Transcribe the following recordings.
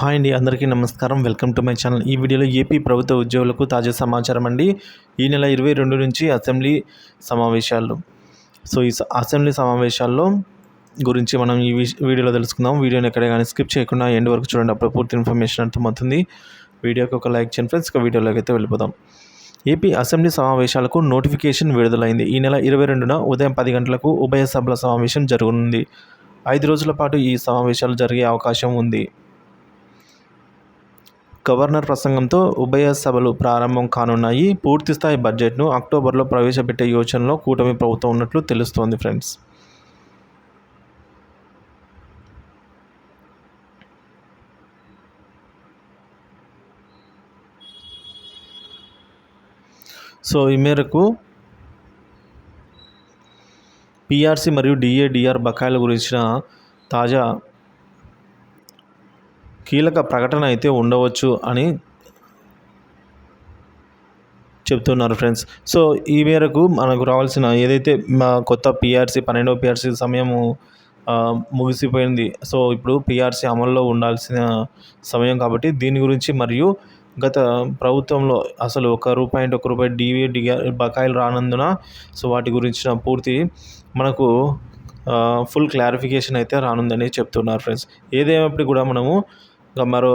Hi అండి, అందరికీ నమస్కారం. Welcome to my channel. ఈ వీడియోలో ఏపీ ప్రభుత్వ ఉద్యోగులకు తాజా సమాచారం అండి. ఈ నెల 22 నుంచి అసెంబ్లీ సమావేశాలు. సో ఈ అసెంబ్లీ సమావేశాల్లో గురించి మనం ఈ వీడియోలో తెలుసుకుందాం. వీడియోని ఎక్కడ కానీ స్కిప్ చేయకుండా ఎండ్ వరకు చూడండి, అప్పుడు పూర్తి ఇన్ఫర్మేషన్ అర్థమవుతుంది. వీడియోకి ఒక లైక్ చేయండి ఫ్రెండ్స్. ఒక వీడియోలోకి అయితే వెళ్ళిపోదాం. ఏపీ అసెంబ్లీ సమావేశాలకు నోటిఫికేషన్ విడుదలైంది. ఈ నెల 22న ఉదయం 10 గంటలకు ఉభయ సభల సమావేశం జరగనుంది. 5 రోజుల పాటు ఈ సమావేశాలు జరిగే అవకాశం ఉంది. గవర్నర్ ప్రసంగంతో ఉభయ సభలు ప్రారంభం కానున్నాయి. పూర్తిస్థాయి బడ్జెట్ను అక్టోబర్లో ప్రవేశపెట్టే యోచనలో కూటమి ప్రభుత్వం ఉన్నట్లు తెలుస్తోంది ఫ్రెండ్స్. సో ఈ మేరకు పిఆర్సీ మరియు డిఏడిఆర్ బకాయిల గురించిన తాజా కీలక ప్రకటన అయితే ఉండవచ్చు అని చెప్తున్నారు ఫ్రెండ్స్. సో ఈ మేరకు మనకు రావాల్సిన ఏదైతే కొత్త పిఆర్సీ 12వ పిఆర్సీ సమయము ముగిసిపోయింది. సో ఇప్పుడు పిఆర్సీ అమల్లో ఉండాల్సిన సమయం కాబట్టి దీని గురించి మరియు గత ప్రభుత్వంలో అసలు ₹1 డిఏడిఆర్ బకాయిలు రానందున సో వాటి గురించిన పూర్తి మనకు ఫుల్ క్లారిఫికేషన్ అయితే రానుందని చెప్తున్నారు ఫ్రెండ్స్. ఏదేమైనప్పటికీ కూడా మనము మరో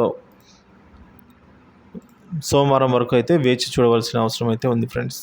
సోమవారం వరకు అయితే వేచి చూడవలసిన అవసరం అయితే ఉంది ఫ్రెండ్స్.